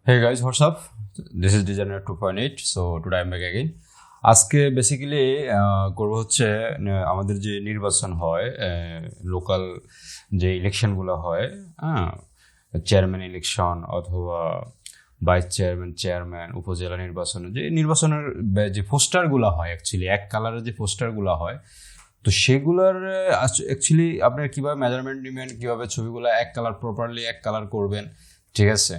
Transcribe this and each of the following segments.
Hey guys, what's up? This is Designer 2.8. So today I'm back again. আজকে basically করবো হচ্ছে আমাদের যে নির্বাচন হয় লোকাল যে ইলেকশনগুলো হয়, হ্যাঁ, চেয়ারম্যান ইলেকশন অথবা ভাইস চেয়ারম্যান উপজেলা নির্বাচনে যে নির্বাচনের যে পোস্টারগুলো হয়, অ্যাকচুয়ালি এক কালারের যে পোস্টারগুলো হয়, তো সেগুলোর অ্যাকচুয়ালি আপনার কীভাবে মেজারমেন্ট নেবেন, কীভাবে ছবিগুলো এক কালার প্রপারলি এক কালার করবেন, ঠিক আছে?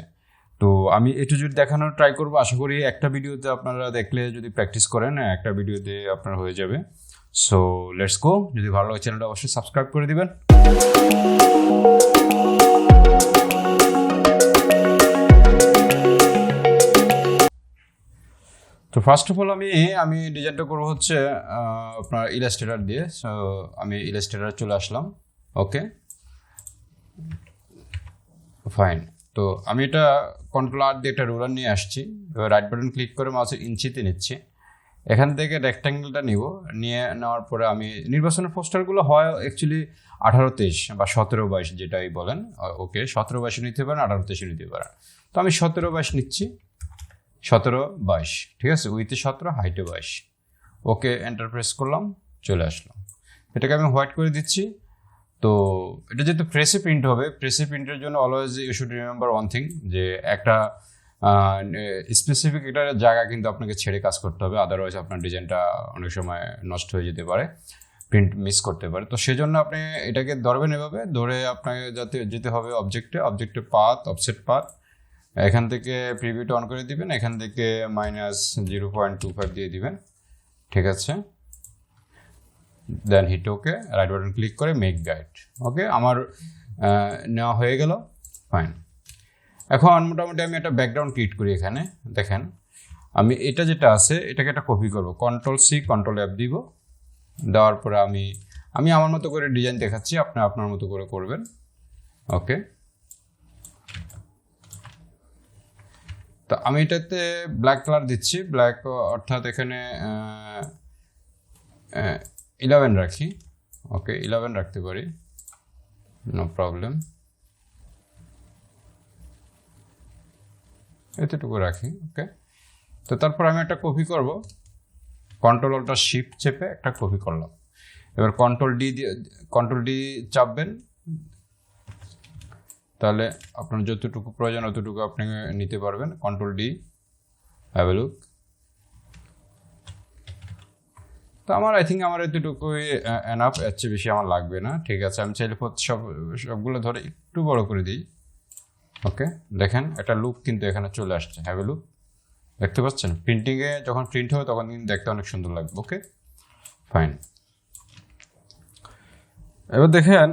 তো আমি একটু যদি দেখানোর ট্রাই করবো, আশা করি একটা ভিডিওতে আপনারা দেখলে যদি প্র্যাকটিস করেন একটা ভিডিওতে আপনার হয়ে যাবে। So let's go. যদি ভালো লাগে চ্যানেলটা অবশ্যই সাবস্ক্রাইব করে দিবেন। তো ফার্স্ট অফ অল আমি ডিজাইনটা করবো হচ্ছে আপনার ইলাস্ট্রেটর দিয়ে। সো আমি ইলাস্ট্রেটর চলে আসলাম। ওকে, ফাইন। তো আমি এটা কন্ট্রোল আর দিয়ে একটা রুলার নিয়ে আসছি। এবার রাইট বাটন ক্লিক করে মাউসের ইঞ্চিতে নিচ্ছি। এখান থেকে রেক্ট্যাঙ্গেলটা নিয়ে নেওয়ার পরে আমি নির্বাচনের পোস্টারগুলো হয় অ্যাকচুয়ালি 18-23 বা 17-22 যেটাই বলেন। ওকে, 17-22 নিতে পারেন, 18-23 নিতে পারেন। তো আমি 17-22 নিচ্ছি। 17-22, ঠিক আছে, উইথে 17, হাইটে 22। ওকে, এন্টার প্রেস করলাম, চলে আসলাম। এটাকে আমি হোয়াইট করে দিচ্ছি। তো এটা যেহেতু প্রেসে প্রিন্ট হবে, প্রেসে প্রিন্টের জন্য always you should remember one thing, যে একটা স্পেসিফিক একটা জায়গা কিন্তু আপনাকে ছেড়ে কাজ করতে হবে, আদারওয়াইজ আপনার ডিজাইনটা অনেক সময় নষ্ট হয়ে যেতে পারে, প্রিন্ট মিস করতে পারে। তো সেজন্য আপনি এটাকে ধরবেন, এভাবে ধরে আপনাকে যেতে হবে অবজেক্টে পাথ, অফসেট পাথ। এখান থেকে প্রিভিউটা অন করে দিবেন, এখান থেকে -0.25 দিয়ে দিবেন, ঠিক আছে। দেন হিট ওকে, রাইট বাটন ক্লিক করে মেক গাইড। ওকে, আমার নেওয়া হয়ে গেল, ফাইন। এখন মোটামুটি আমি একটা ব্যাকগ্রাউন্ড ক্রিয়েট করি। এখানে দেখেন, আমি এটা যেটা আছে এটাকে একটা কপি করব, Ctrl+C Ctrl+F দিব। দেওয়ার পরে আমি আমার মতো করে ডিজাইন দেখাচ্ছি, আপনি আপনার মতো করে করবেন। ওকে, তো আমি এটাতে ব্ল্যাক কালার দিচ্ছি, ব্ল্যাক অর্থাৎ এখানে 11 রাখি। ওকে, 11 রাখতে পারি, নো প্রবলেম, এতটুকু রাখি। ওকে, তো তারপর আমি একটা কপি করব, Ctrl+Alt+Shift চেপে একটা কপি করলাম। এবার Ctrl+D চাপবেন, তাহলে আপনার যতটুকু প্রয়োজন অতটুকু আপনি নিতে পারবেন। Ctrl+D, have a look. তো আমার আই থিঙ্ক আমার এতটুকুই এনাফ, এর চেয়ে বেশি আমার লাগবে না, ঠিক আছে। আমি চাইলে সবগুলো ধরে একটু বড় করে দিই। ওকে, দেখেন একটা লুক কিন্তু এখানে চলে আসছে, হ্যাভ এ লুক, দেখতে পাচ্ছেন? প্রিন্টিংয়ে যখন প্রিন্ট হবে তখন কিন্তু দেখতে অনেক সুন্দর লাগবে। ওকে, ফাইন। এবার দেখেন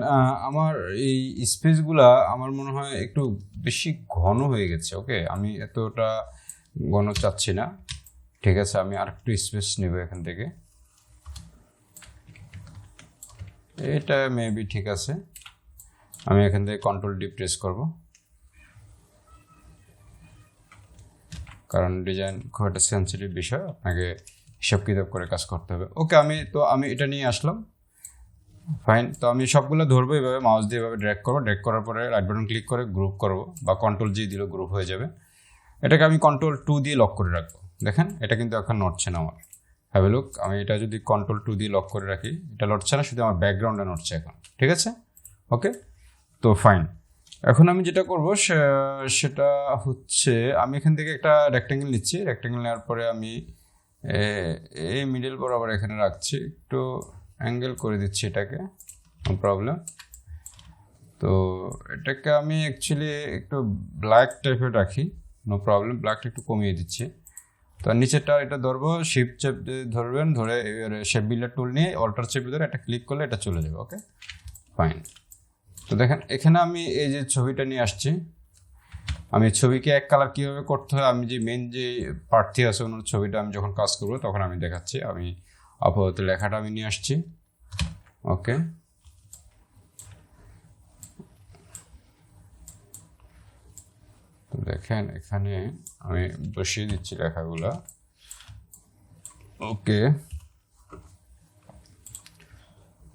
আমার এই স্পেসগুলা আমার মনে হয় একটু বেশি ঘন হয়ে গেছে। ওকে, আমি এতটা ঘন চাচ্ছি না, ঠিক আছে। আমি আর একটু স্পেস নেব এখান থেকে, এটা মেবি ঠিক আছে। আমি এখান থেকে Ctrl+D প্রেস করব, কারণ ডিজাইন খুব একটা সেন্সিটিভ বিষয়, আপনাকে হিসাব কিতাব করে কাজ করতে হবে। ওকে, আমি এটা নিয়ে আসলাম, ফাইন। তো আমি সবগুলো ধরবো, এভাবে মাউস দিয়ে এভাবে ড্র্যাগ করবো, ড্র্যাগ করার পরে রাইট বাটন ক্লিক করে গ্রুপ করবো, বা Ctrl+G দিলে গ্রুপ হয়ে যাবে। এটাকে আমি Ctrl+2 দিয়ে লক করে রাখবো। দেখেন এটা কিন্তু এখন নড়ছে না আমার, হ্যাভ এ লুক। আমি এটা যদি Ctrl+2 দিয়ে লক করে রাখি, এটা নড়ছে না, শুধু আমার ব্যাকগ্রাউন্ডে নড়ছে এখন, ঠিক আছে। ওকে, তো ফাইন। এখন আমি যেটা করবো সেটা হচ্ছে আমি এখান থেকে একটা রেক্ট্যাঙ্গেল নিচ্ছি। রেক্ট্যাঙ্গেল নেওয়ার পরে আমি এই মিডল বরাবর এখানে রাখছি, একটু অ্যাঙ্গেল করে দিচ্ছি এটাকে, নো প্রবলেম। তো এটাকে আমি অ্যাকচুয়ালি একটু ব্ল্যাক টাইপের রাখি, নো প্রবলেম, ব্ল্যাকটা একটু কমিয়ে দিচ্ছি। তো নিচেরটা এটা ধরবো, শিফট চেপ ধরবেন, ধরে শেপ বিল্ডার টুল নিয়ে অল্টার চেপ ধরে একটা ক্লিক করলে এটা চলে যাবে। ওকে, ফাইন। তো দেখেন এখানে আমি এই যে ছবিটা নিয়ে আসছি, আমি ছবিকে এক কালার কীভাবে করতে হয়, আমি যে মেন যে প্রার্থী আছে ওনার ছবিটা আমি যখন কাজ করবো তখন আমি দেখাচ্ছি। আমি আপাতত লেখাটা আমি নিয়ে আসছি। ওকে, তো দেখেন এখানে আমি বসিয়ে দিচ্ছি লেখাগুলা। ওকে,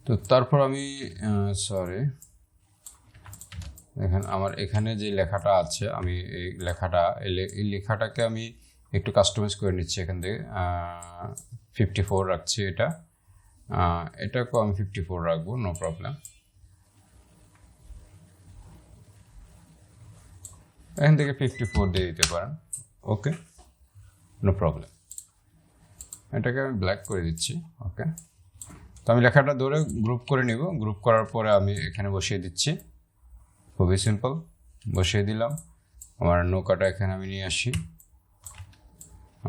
তো তারপর আমি দেখেন আমার এখানে যে লেখাটা আছে, আমি এই লেখাটা এই লেখাটাকে আমি একটু কাস্টমাইজ করে নিচ্ছি এখান থেকে। 54 রাখছি এটা, এটাকেও আমি 54 রাখবো, নো প্রবলেম। এখান থেকে 54 দিয়ে দিতে পারেন, ওকে, নো প্রবলেম। এটাকে আমি ব্ল্যাক করে দিচ্ছি, ওকে। তো আমি লেখাটা ধরে গ্রুপ করে নিব, গ্রুপ করার পরে আমি এখানে বসিয়ে দিচ্ছি, খুবই সিম্পল, বসিয়ে দিলাম। আমার নৌকাটা এখানে আমি নিয়ে আসি,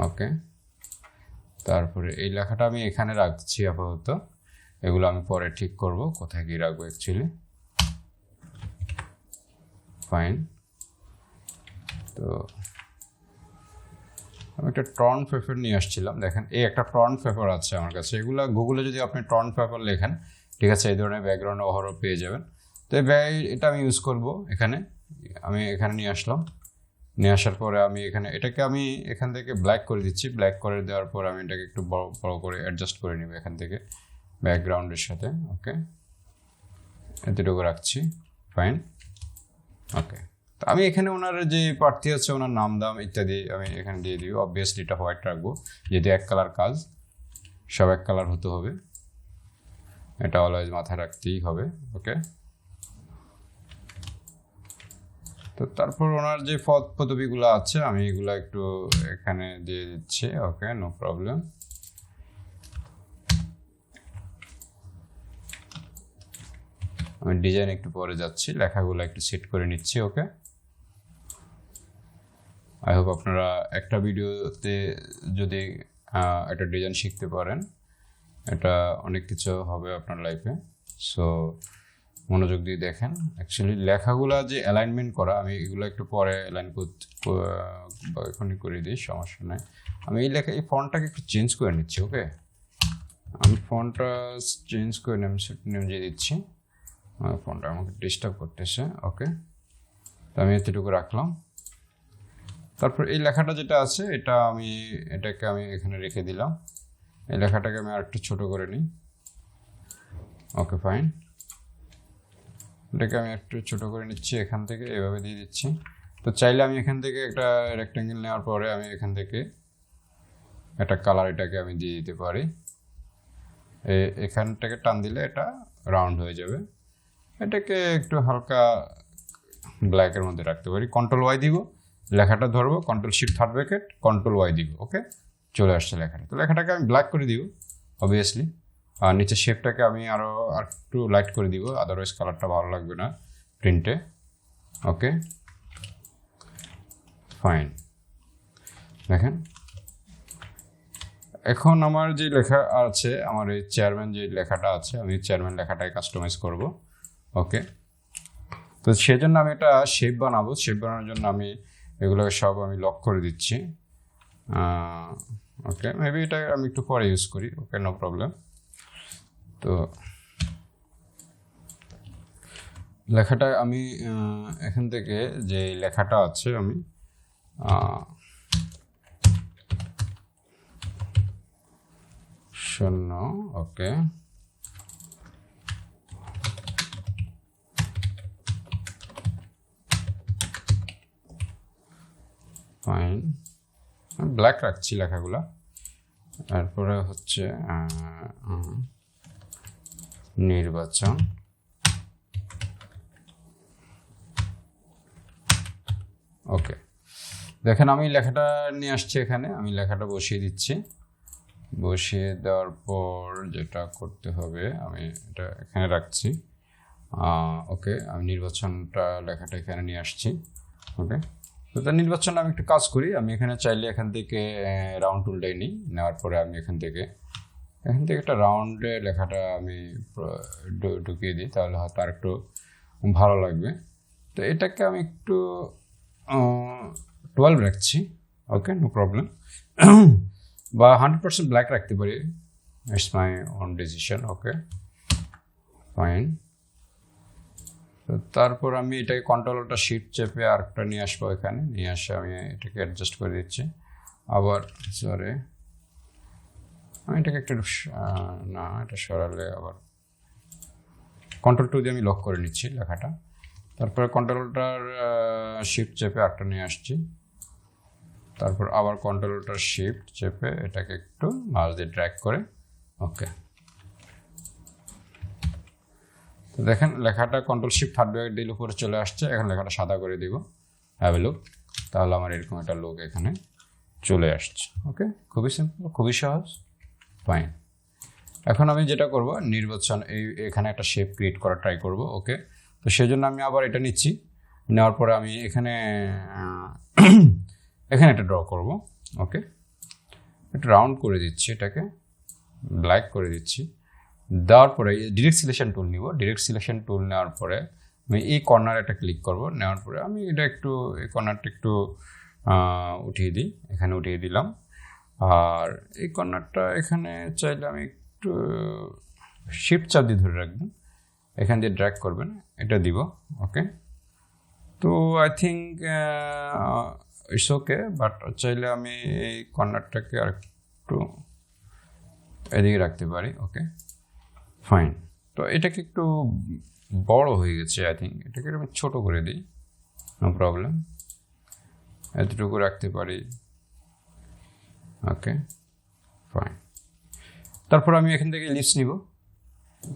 ওকে। তারপরে এই লেখাটা আমি এখানে রাখছি আপাতত, এগুলো আমি পরে ঠিক করব কোথায় গিয়ে রাখবো অ্যাকচুয়ালি, ফাইন। তো আমি একটা টর্ন পেপার নিয়ে আসছিলাম, দেখেন এই একটা টর্ন পেপার আছে আমার কাছে। এগুলো গুগলে যদি আপনি টর্ন পেপার লেখেন, ঠিক আছে, এই ধরনের ব্যাকগ্রাউন্ড অহরহ পেয়ে যাবেন। তো এটা আমি ইউজ করব এখানে। আমি এখানে নিয়ে আসলাম, নিয়ে আসার পরে আমি এটাকে আমি এখান থেকে ব্ল্যাক করে দিচ্ছি। ব্ল্যাক করে দেওয়ার পর আমি এটাকে একটু বড় বড় করে অ্যাডজাস্ট করে নিব এখান থেকে ব্যাকগ্রাউন্ডের সাথে, ওকে। এতটুকু রাখছি, ফাইন, ওকে। তো আমি এখানে ওনার যে প্রার্থী আছে ওনার নাম দাম ইত্যাদি আমি এখানে দিয়ে দিব। অবভিয়াসলি এটা হোয়াইট রাখবো, যেহেতু এক কালার কাজ, সব এক কালার হতে হবে, এটা অলওয়েজ মাথায় রাখতেই হবে, ওকে। তো তারপর ওনার যে পদ পদবিগুলো আছে আমি এগুলো একটু এখানে দিয়ে দিচ্ছি, ওকে, নো প্রবলেম। আমি ডিজাইন একটু পরে যাচ্ছি, লেখাগুলো একটু সেট করে নিচ্ছি, ওকে। আই হোপ আপনারা একটা ভিডিওতে যদি একটা ডিজাইন শিখতে পারেন, এটা অনেক কিছু হবে আপনার লাইফে। সো মনোযোগ দিয়ে দেখেন। অ্যাকচুয়ালি লেখাগুলা যে অ্যালাইনমেন্ট করা, আমি এগুলো একটু পরে অ্যালাইন এখনই করে দিই, সমস্যা নাই। আমি এই ফন্টটাকে একটু চেঞ্জ করে নিচ্ছি, ওকে। আমি ফন্টটা চেঞ্জ করে আমি নেম দিয়ে দিচ্ছি, ফন্টটা আমাকে ডিস্টার্ব করতেছে, ওকে। তো আমি এতটুকু রাখলাম। তারপর এই লেখাটা যেটা আছে এটাকে আমি এখানে রেখে দিলাম। এই লেখাটাকে আমি আরেকটু ছোট করে নিই, ওকে, ফাইন। এটাকে আমি একটু ছোট করে নিচ্ছি, এখান থেকে এভাবে দিয়ে দিচ্ছি। তো চাইলে আমি এখান থেকে একটা রেক্ট্যাঙ্গেল নেওয়ার পরে আমি এখান থেকে একটা কালার এটাকে আমি দিয়ে দিতে পারি। এখানটাকে টান দিলে এটা রাউন্ড হয়ে যাবে। এটাকে একটু হালকা ব্ল্যাকের মধ্যে রাখতে পারি। কন্ট্রোল ওয়াই দিব, লেখাটা ধরবো, control shift third bracket, control Y দিব, ওকে, চলে আসছে লেখাটা। তো লেখাটাকে আমি ব্ল্যাক করে দিব অবভিয়াসলি। আর নিচের শেপটাকে আমি আরও একটু লাইট করে দিব, আদারওয়াইজ কালারটা ভালো লাগবে না প্রিন্টে, ওকে, ফাইন। দেখেন এখন আমার যে লেখা আছে, আমার এই চেয়ারম্যান যে লেখাটা আছে, আমি চেয়ারম্যান লেখাটাই কাস্টমাইজ করব, ওকে। তো সেজন্য আমি একটা শেপ বানাবো। শেপ বানানোর জন্য আমি এগুলোকে সব আমি লক করে দিচ্ছি, ওকে। মেবি এটা আমি একটু পরে ইউজ করি, ওকে, নো প্রবলেম। তো লেখাটা আমি এখান থেকে যে লেখাটা আছে আমি শূন্য, ওকে, ফাইন। ব্ল্যাক রাখছি লেখাগুলা। তারপরে হচ্ছে নির্বাচন, ওকে। দেখেন আমি লেখাটা নিয়ে আসছি এখানে, আমি লেখাটা বসিয়ে দিচ্ছি। বসিয়ে দেওয়ার পর যেটা করতে হবে আমি এটা এখানে রাখছি, ওকে। আমি নির্বাচনটা লেখাটা এখানে নিয়ে আসছি, ওকে। তো তার নির্বাচন আমি একটু কাজ করি। আমি এখানে চাইলে এখান থেকে রাউন্ড টুলটাই নিই, নেওয়ার পরে আমি এখান থেকে একটা রাউন্ডে লেখাটা আমি ঢুকিয়ে দিই, তাহলে হয়তো আর একটু ভালো লাগবে। তো এটাকে আমি একটু 12 রাখছি, ওকে, নো প্রবলেম। বা 100% ব্ল্যাক রাখতে পারি, it's my own decision, okay, fine. তারপর আমি এটাকে কন্ট্রোলটা শিফট চেপে আরেকটা নিয়ে আসবো, এখানে নিয়ে আসে আমি এটাকে অ্যাডজাস্ট করে দিচ্ছি। আবার সরি, আমি এটাকে একটু না, এটা সরালে আবার কন্ট্রোল 2 দিয়ে আমি লক করে নিচ্ছি লেখাটা। তারপরে কন্ট্রোলটার শিফট চেপে আটটা নিয়ে আসছি, তারপর আবার কন্ট্রোলটার শিফট চেপে এটাকে একটু মাউস দিয়ে ড্র্যাগ করে ওকে। তো দেখেন লেখাটা কন্ট্রোল শিফট হার্ড দিলে উপরে চলে আসছে। এখন লেখাটা সাদা করে দিব, হ্যাভ এ লুক। তাহলে আমার এরকম একটা লুক এখানে চলে আসছে। ওকে, খুবই সিম্পল, খুবই সহজ। ফাইন। এখন আমি যেটা করব, নির্বাচন এখানে একটা শেপ ক্রিয়েট করার ট্রাই করব। ওকে, তো সেই জন্য আমি আবার এটা নিচ্ছি, নেওয়ার পরে আমি এখানে এখানে একটা ড্র করব। ওকে, একটু রাউন্ড করে দিচ্ছি, এটাকে ব্ল্যাক করে দিচ্ছি। দেওয়ার পরে ডিরেক্ট সিলেকশন টুল নিব। ডিরেক্ট সিলেকশন টুল নেওয়ার পরে আমি এই কর্নার একটা ক্লিক করব। নেওয়ার পরে আমি এটা একটু এই কর্নারটা একটু উঠিয়ে দিই, এখানে উঠিয়ে দিলাম। আর এই কর্নারটা এখানে চাইলে আমি একটু শিফট চাপ দিয়ে ধরে রাখবেন, এখান দিয়ে ড্র্যাগ করবেন, এটা দিব। ওকে, তো I think it's okay, but চাইলে আমি এই কর্নারটাকে আর একটু এদিকে রাখতে পারি। ওকে, ফাইন। তো এটাকে একটু বড় হয়ে গেছে, আই থিঙ্ক এটাকে আমি ছোট করে দিই, নো প্রবলেম, এতটুকু রাখতে পারি। ওকে, ফাইন। তারপর আমি এখান থেকে ইলিপস নিব।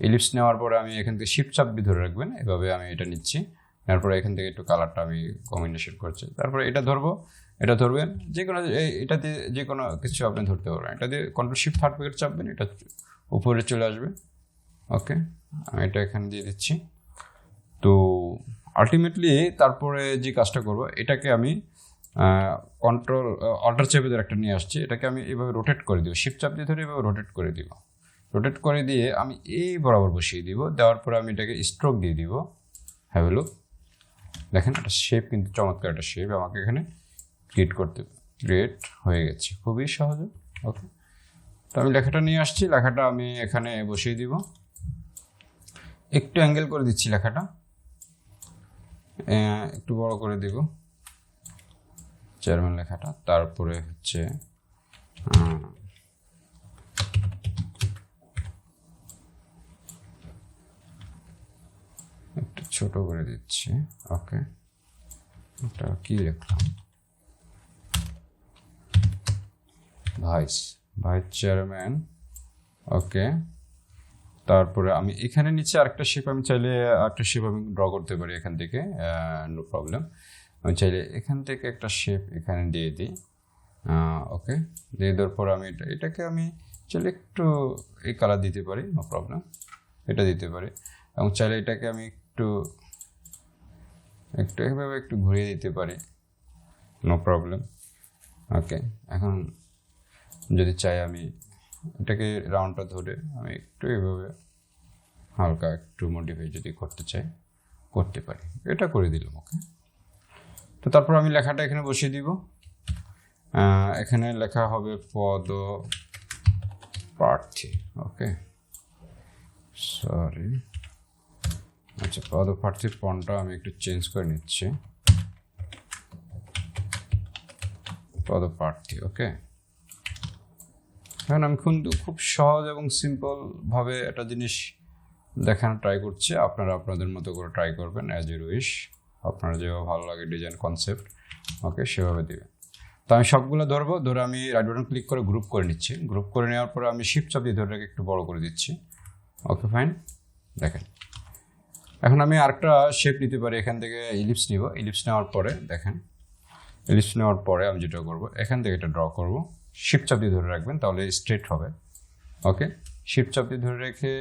ইলিপস নেওয়ার পরে আমি এখান থেকে শিফট চাপ দিয়ে ধরে রাখবেন, এভাবে আমি এটা নিচ্ছি। তারপরে এখান থেকে একটু কালারটা আমি কম্বিনেশন করছি। তারপরে এটা ধরবো, এটা ধরবেন, যে কোনো এটাতে যে কোনো কিছু আপনি ধরতে পারবেন। এটা দিয়ে কন্ট্রোল শিফট হার্ড প্যাকেট চাপবেন, এটা উপরে চলে আসবে। ওকে, আমি এটা এখানে দিয়ে দিচ্ছি। তো আলটিমেটলি তারপরে যে কাজটা করব, এটাকে আমি কন্ট্রোল অল্টার চেপে ধরে একটা নিয়ে আসছি, এটাকে আমি এইভাবে রোটেট করে দিব, শিফট চাপ দিয়ে ধরে এভাবে রোটেট করে দিব। রোটেট করে দিয়ে আমি এই বরাবর বসিয়ে দিব। দেওয়ার পরে আমি এটাকে স্ট্রোক দিয়ে দিব। হ্যাভ এ লুক, দেখেন একটা শেপ, কিন্তু চমৎকার একটা শেপ আমাকে এখানে ক্রিয়েট হয়ে গেছে, খুবই সহজে। ওকে, তো আমি লেখাটা নিয়ে আসছি, লেখাটা আমি এখানে বসিয়ে দিব। একটু অ্যাঙ্গেল করে দিচ্ছি, লেখাটা একটু বড় করে দিব, চেয়ারম্যান লেখাটা। তারপরে হচ্ছে একটু ছোট করে দিচ্ছি। ওকে, এটা কি লিখলাম, ভাইস চেয়ারম্যান। ওকে, তারপরে আমি এখানে নিচে আরেকটা শেপ, আমি চাইলে আরেকটা শেপ আমি ড্র করতে পারি এখান থেকে, নো প্রবলেম। আমি চাইলে এখান থেকে একটা শেপ এখানে দিয়ে দিই। ওকে, দিয়ে দেওয়ার পর আমি এটাকে আমি চাইলে একটু এই কালার দিতে পারি, নো প্রবলেম, এটা দিতে পারি। এবং চাইলে এটাকে আমি একটু এভাবে একটু ঘুরিয়ে দিতে পারি, নো প্রবলেম। ওকে, এখন যদি চাই আমি এটাকে রাউন্ডটা ধরে আমি একটু এভাবে হালকা একটু মডিফাই যদি করতে চাই করতে পারি, এটা করে দিলাম। ওকে, তো তারপর আমি লেখাটা এখানে বসিয়ে দিব। এখানে লেখা হবে পদপ্রার্থী। ওকে, সরি, আচ্ছা, পদপ্রার্থীর ফন্টটা আমি একটু চেঞ্জ করে নিচ্ছি, পদপ্রার্থী। ওকে, এখন আমি কিন্তু খুব সহজ এবং সিম্পলভাবে একটা জিনিস দেখানো ট্রাই করছি। আপনারা আপনাদের মতো করে ট্রাই করবেন, অ্যাজ ইউ উইশ, আপনার যেভাবে ভালো লাগে ডিজাইন কনসেপ্ট। ওকে, সেভাবে দেবেন। তো আমি সবগুলো ধরবো, ধরে আমি রাইট বাটন ক্লিক করে গ্রুপ করে নিচ্ছি। গ্রুপ করে নেওয়ার পরে আমি শিফট চাপ দিয়ে ধরে একটু বড় করে দিচ্ছি। ওকে, ফাইন। দেখেন এখন আমি আরেকটা শেপ নিতে পারি, এখান থেকে ইলিপস নিব। ইলিপস নেওয়ার পরে দেখেন, ইলিপস নেওয়ার পরে আমি যেটা করবো, এখান থেকে এটা ড্র করব। শিফট চাপ দিয়ে ধরে রাখবেন, তাহলে স্ট্রেট হবে। ওকে, শিফট চাপ দিয়ে ধরে রেখে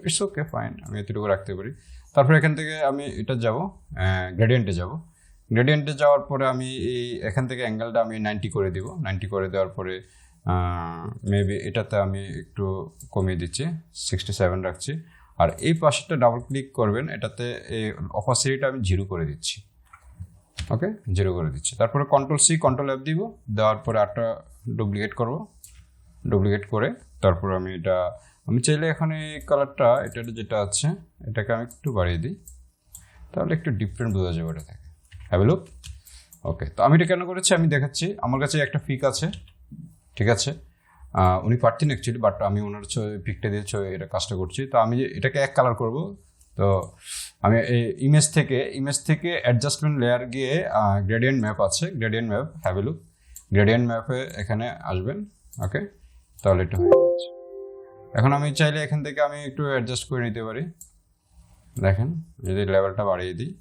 ইটস ওকে, ফাইন, আমি এতটুকু রাখতে পারি। তারপর এখান থেকে আমি এটা যাব, গ্রেডিয়েন্টে যাব। গ্রেডিয়েন্টে যাওয়ার পরে আমি এখান থেকে অ্যাঙ্গেলটা আমি 90 করে দিব। 90 করে দেওয়ার পরে মেবি এটাতে আমি একটু কমিয়ে দিচ্ছি, 67 রাখছি। আর এই পাশেরটা ডাবল ক্লিক করবেন, এটাতে এই অপাসিটিটা আমি 0 করে দিচ্ছি। ওকে, 0 করে দিচ্ছি। তারপরে কন্ট্রোল সি কন্ট্রোল এফ দিব। দেওয়ার পরে আরটা ডুপ্লিকেট করব, ডুপ্লিকেট করে তারপর আমি চাইলে এখন এই কালারটা এটা যেটা আছে এটাকে আমি একটু বাড়িয়ে দিই, তাহলে একটু ডিফারেন্ট বোঝা যাবে এটা থেকে। Have a look. ওকে, তো আমি এটা কেন করেছি আমি দেখাচ্ছি। আমার কাছে একটা পিক আছে, ঠিক আছে, উনি পারতেন অ্যাকচুয়ালি, বাট আমি ওনার পিকটা দিয়ে এটা কাজটা করছি। তো আমি এটাকে এক কালার করব। তো আমি এই ইমেজ থেকে অ্যাডজাস্টমেন্ট লেয়ার গিয়ে গ্রেডিয়েন্ট ম্যাপ আছে, gradient map have a look, gradient ম্যাপে এখানে আসবেন। ওকে, তাহলে এটা হয়ে যাচ্ছে। এখন আমি চাইলে এখান থেকে আমি একটু অ্যাডজাস্ট করে নিতে পারি। দেখেন যদি লেভেলটা বাড়িয়ে দিই,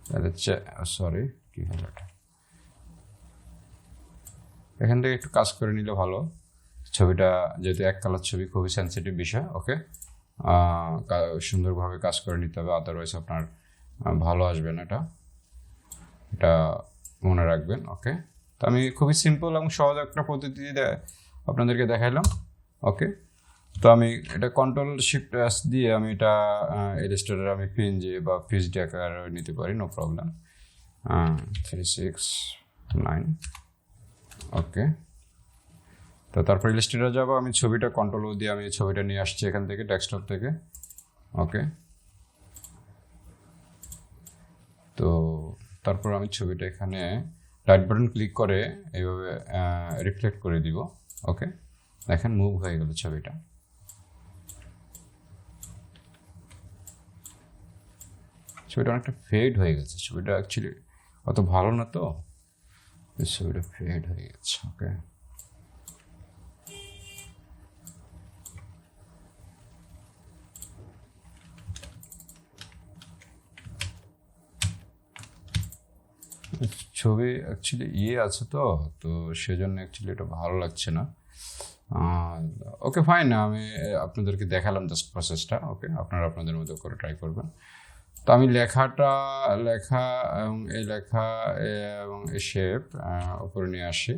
তাহলে সরি কি হলো এটা, এখান থেকে একটু কাজ করে নিলে ভালো। ছবিটা যেহেতু এক কালার ছবি, খুবই সেন্সিটিভ বিষয়। ওকে, সুন্দরভাবে কাজ করে নিতে হবে, আদারওয়াইজ আপনার ভালো আসবে না। এটা মনে রাখবেন। ওকে, তো আমি খুবই সিম্পল এবং সহজ একটা পদ্ধতি আপনাদেরকে দেখাইলাম। ওকে, তো আমি এটা Ctrl+Shift+S দিয়ে আমি এটা ইলাস্ট্রেটর আমি পিএনজি বা পিএসডি আকার নিতে পারি, নো প্রবলেম। 369। ওকে, তো তারপর ইলাস্ট্রেটর যাবো, আমি ছবিটা Ctrl+O দিয়ে আমি ছবিটা নিয়ে আসছি এখান থেকে, ডেস্কটপ থেকে। ওকে, তো তারপর আমি ছবিটা এখানে রাইট বাটন ক্লিক করে এইভাবে রিফ্লেক্ট করে দিব। ওকে, দেখেন মুভ হয়ে গেল ছবিটা। ছবিটা অনেকটা ফেড হয়ে গেছে, ছবিটা অ্যাকচুয়ালি অত ভালো না, তো ছবিটা ফেড হয়ে গেছে। ওকে, ছবি অ্যাকচুয়ালি আছে, তো সেজন্য অ্যাকচুয়ালি এটা ভালো লাগছে না। ওকে ফাইন, আমি আপনাদেরকে দেখালাম জাস্ট প্রসেসটা। ওকে, আপনারা আপনাদের মতো করে ট্রাই করবেন। তো আমি লেখা এবং এই লেখা এবং এই শেপ উপরে নিয়ে আসি।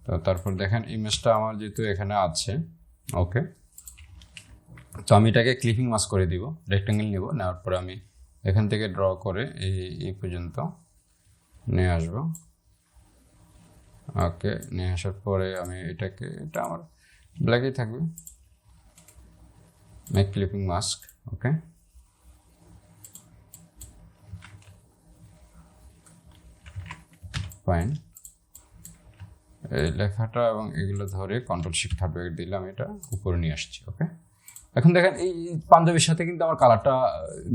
তো তারপর দেখেন ইমেজটা আমার যেহেতু এখানে আছে। ওকে, তো আমি এটাকে ক্লিপিং মাস্ক করে দিব, রেক্টেঙ্গেল নিব, নেওয়ার পরে আমি এখান থেকে ড্র করে এই পর্যন্ত নিয়ে আসবো। ওকে, নিয়ে আসার পরে আমি এটা আমার ব্ল্যাকই থাকবে, মেক ক্লিপিং মাস্ক। ওকে, ফাইন, এই লেখাটা এবং এগুলো ধরে Ctrl+Shift দিলাম, এটা উপরে নিয়ে আসছি। ওকে, এখন দেখেন এই পাঞ্জাবির সাথে কিন্তু আমার কালারটা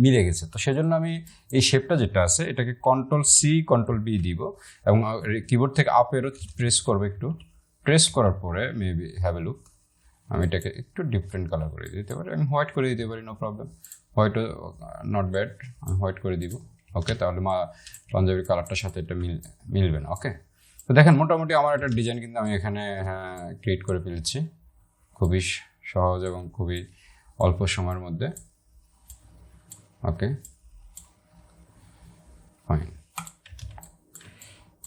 মিলে গেছে। তো সেজন্য আমি এই শেপটা যেটা আছে এটাকে Ctrl+C Ctrl+V দিব এবং কিবোর্ড থেকে আপ এরো প্রেস করবো, একটু প্রেস করার পরে মেবি হ্যাভ এ লুক, আমি এটাকে একটু ডিফারেন্ট কালার করে দিতে পারি, আমি হোয়াইট করে দিতে পারি, নো প্রবলেম। হোয়াইটও নট ব্যাড, আমি হোয়াইট করে দিব। ওকে, তাহলে পাঞ্জাবির কালারটার সাথে এটা মিলবে না। ওকে, তো দেখেন মোটামুটি আমার একটা ডিজাইন কিন্তু আমি এখানে ক্রিয়েট করে ফেলেছি, খুবই সহজ এবং খুবই অল্প সময়ের মধ্যে। ওকে, ফাইন,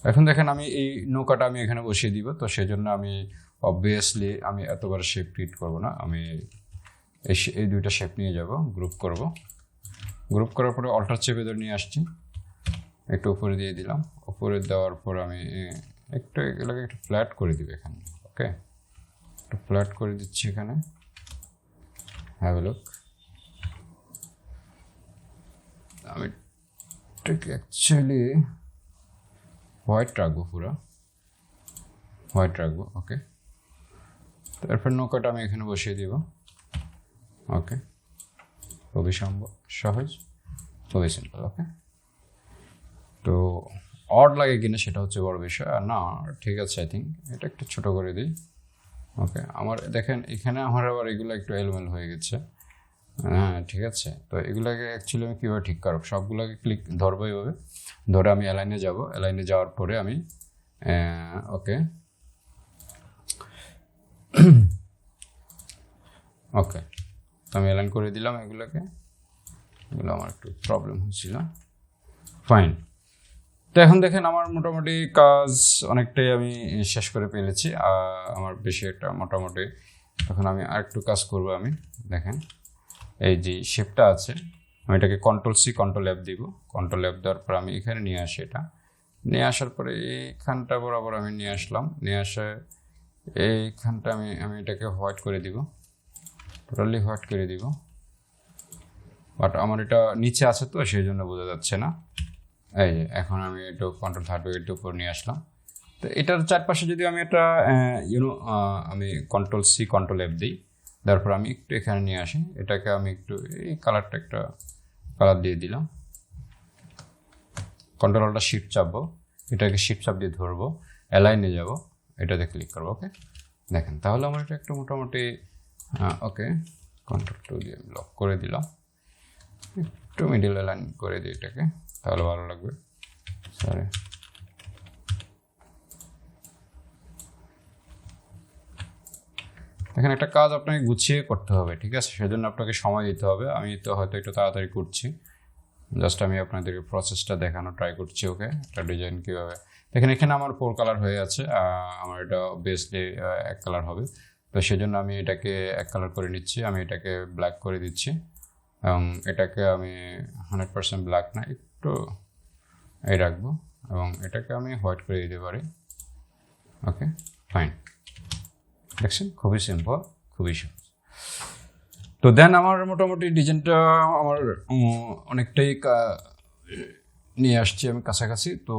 এখন দেখেন আমি এই নৌকাটা আমি এখানে বসিয়ে দিব। তো সেজন্য আমি অবভিয়াসলি আমি এতবার শেপ ক্রিয়েট করব না, আমি এই দুইটা শেপ নিয়ে যাব, গ্রুপ করব। গ্রুপ করার পরে অল্টার চেপে ধরে নিয়ে আসছি, একটু উপরে দিয়ে দিলাম। উপরে দেওয়ার পর আমি একটু এগুলোকে একটু ফ্ল্যাট করে দিব এখানে। ওকে, একটু ফ্ল্যাট করে দিচ্ছি এখানে, হ্যাভ এ লুক। আমি এটাকে অ্যাকচুয়ালি হোয়াইট রাখবো, পুরো হোয়াইট রাখবো। ওকে, তারপর নৌকাটা আমি এখানে বসিয়ে দিব। ওকে, খুবই সহজ, খুবই সিম্পল। ওকে, তো অড লাগে কিনা সেটা হচ্ছে বড় বিষয়, আর না ঠিক আছে, আই থিঙ্ক এটা একটু ছোটো করে দিই। ওকে, আমার দেখেন এখানে আমার আবার এগুলো একটু এলোমেলো হয়ে গেছে। হ্যাঁ ঠিক আছে, তো এগুলোকে অ্যাকচুয়ালি আমি কীভাবে ঠিক করব, সবগুলোকে ধরবো এইভাবে, ধরে আমি অ্যালাইনে যাব। অ্যালাইনে যাওয়ার পরে আমি ওকে ওকে আমি অ্যালাইন করে দিলাম এগুলো আমার একটু প্রবলেম হচ্ছিল। ফাইন, তো এখন দেখেন আমার মোটামুটি কাজ অনেকটাই আমি শেষ করে ফেলেছি। আমার বেশি একটা মোটামুটি এখন আমি আরেকটু কাজ করব। আমি দেখেন এই যে শেপটা আছে, আমি এটাকে Ctrl+C Ctrl+F দিব। Ctrl+F দেওয়ার পর আমি এখানে নিয়ে আসি, এটা নিয়ে আসার পরে এইখানটা বরাবর আমি নিয়ে আসলাম, নিয়ে আসে এইখানটা আমি এটাকে হোয়াইট করে দিব, টোটালি হোয়াইট করে দিব। বাট আমার এটা নিচে আছে তো সেই জন্য বোঝা যাচ্ছে না। এই যে এখন আমি একটু Ctrl+30 উপর নিয়ে আসলাম। তো এটার চারপাশে যদি আমি একটা আমি Ctrl+C Ctrl+F দিই, তারপর আমি একটু এখানে নিয়ে আসি, এটাকে আমি একটু এই কালারটা একটা কালার দিয়ে দিলাম, কন্ট্রোলটা শিফট চাপবো, এটাকে শিফট চাপ দিয়ে ধরবো, অ্যালাইনে যাব, এটাতে ক্লিক করবো। ওকে, দেখেন তাহলে আমার এটা একটু মোটামুটি ওকে। কন্ট্রোল 2 দিয়ে লক করে দিলাম, একটু মিডিল অ্যালাইন করে দিই এটাকে, তাহলে ভালো লাগবে। সরি, এখানে একটা কাজ আপনাকে গুছিয়ে করতে হবে, ঠিক আছে, সেজন্য আপনাকে সময় দিতে হবে। আমি তো হয়তো একটু তাড়াতাড়ি করছি, জাস্ট আমি আপনাদেরকে প্রসেসটা দেখানো ট্রাই করছি। ওকে, একটা ডিজাইন কীভাবে দেখেন, এখানে আমার 4 কালার হয়ে আছে, আমার এটা অবভিয়াসলি 1 কালার হবে, তো সেজন্য আমি এটাকে 1 কালার করে নিচ্ছি। আমি এটাকে ব্ল্যাক করে দিচ্ছি এবং এটাকে আমি 100% ব্ল্যাক না, একটু এই রাখবো এবং এটাকে আমি হোয়াইট করে দিতে পারি। ওকে, ফাইন, দেখছেন খুবই সিম্পল, খুবই সহজ। তো দেন আমার মোটামুটি ডিজাইনটা আমার অনেকটাই নিয়ে আসছি আমি কাছাকাছি। তো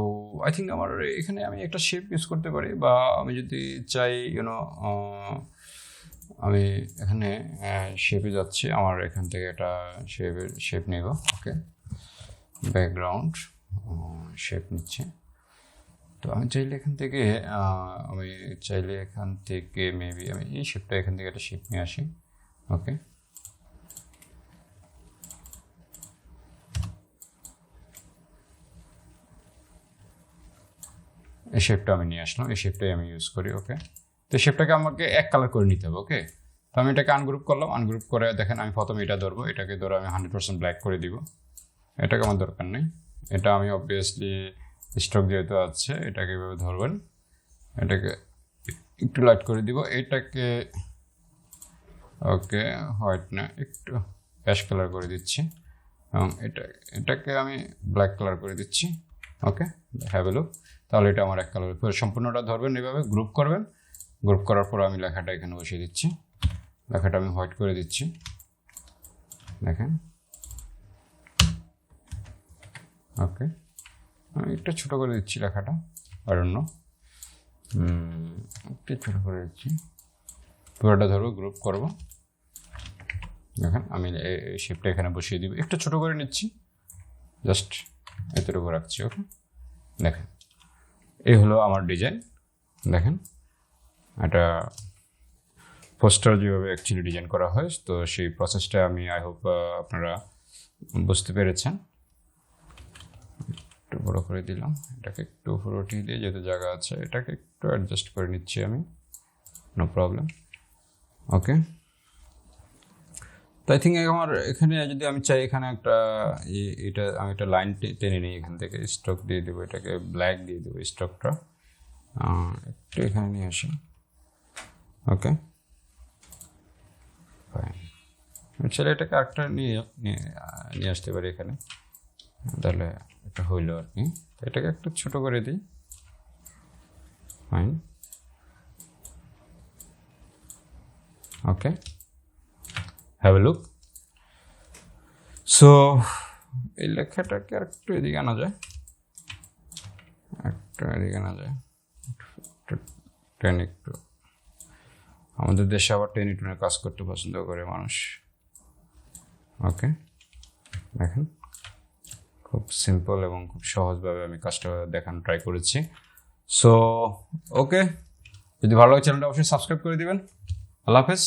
আই থিঙ্ক আমার এখানে আমি একটা শেপ ইউজ করতে পারি, বা আমি যদি চাই আমি এখানে শেপে যাচ্ছি, আমার এখান থেকে একটা শেপ নেব। ওকে, ব্যাকগ্রাউন্ড শেপ নিচ্ছে। তো আমি চাইলে এখান থেকে মেবি আমি এই শেপটা এখান থেকে একটা শেপ নিয়ে আসি। ওকে, এই শেপটা আমি নিয়ে আসলাম, এই শেপটাই আমি ইউজ করি। ওকে, তো শেপটাকে আমাকে 1 কালার করে নিতে হবে। ওকে, তো আমি এটাকে আনগ্রুপ করলাম, আনগ্রুপ করে দেখেন আমি প্রথমে এটা ধরবো, এটাকে ধরে আমি 100% ব্ল্যাক করে দিব, এটাকে আমার দরকার নেই। এটা আমি অবভিয়াসলি স্ট্রোক যেহেতু আছে, এটাকে এভাবে ধরবেন, এটাকে একটু লাইট করে দিব, এটাকে ওকে হোয়াইট না একটু অ্যাশ কালার করে দিচ্ছি এবং এটাকে আমি ব্ল্যাক কালার করে দিচ্ছি। ওকে, হ্যাভ এ লুক। তাহলে এটা আমার 1 কালার সম্পূর্ণটা ধরবেন, এভাবে গ্রুপ করবেন, গ্রুপ করার পর আমি লেখাটা এখানে বসিয়ে দিচ্ছি, লেখাটা আমি হোয়াইট করে দিচ্ছি, দেখেন। ওকে, আমি একটু ছোটো করে দিচ্ছি লেখাটা, অরণ্য একটু ছোটো করে দিচ্ছি, পুরোটা ধরবো, গ্রুপ করব, দেখেন আমি এই শেপটা এখানে বসিয়ে দিব, একটু ছোটো করে নিচ্ছি, জাস্ট এতটুকু রাখছি। ওকে, দেখেন এই হলো আমার ডিজাইন। দেখেন এটা পোস্টার যেভাবে অ্যাকচুয়ালি ডিজাইন করা হয়, তো সেই প্রসেসটা আমি আই হোপ আপনারা বুঝতে পেরেছেন। একটু বড় করে দিলাম, এটাকে একটু উপরে উঠিয়ে দিয়ে যেতে জায়গা আছে, এটাকে একটু অ্যাডজাস্ট করে নিচ্ছি আমি, নো প্রবলেম। ওকে, তো আই থিঙ্ক আমার এখানে যদি আমি চাই এখানে একটা এটা আমি একটা লাইন টেনে নিই, এখান থেকে স্ট্রোক দিয়ে দেবো, এটাকে ব্ল্যাক দিয়ে দেবো, স্ট্রোকটা একটু এখানে নিয়ে আসি। ওকে, ফাইন, ছেলে এটাকে আরেকটা নিয়ে আসতে পারি এখানে, তাহলে এটা হইলো আর কি। এটাকে একটু ছোট করে দিই, fine. Okay, have a look. So এই লেখাটাকে আর একটু এদিকে আনা যায়, টেন একটু, আমাদের দেশে আবার টেনে টুনে কাজ করতে পছন্দ করে মানুষ। ওকে, দেখেন খুব সিম্পল এবং খুব সহজভাবে আমি কাজটা দেখানো ট্রাই করেছি। সো ওকে, যদি ভালো লাগে চ্যানেলটা অবশ্যই সাবস্ক্রাইব করে দিবেন। আল্লাহ হাফেজ।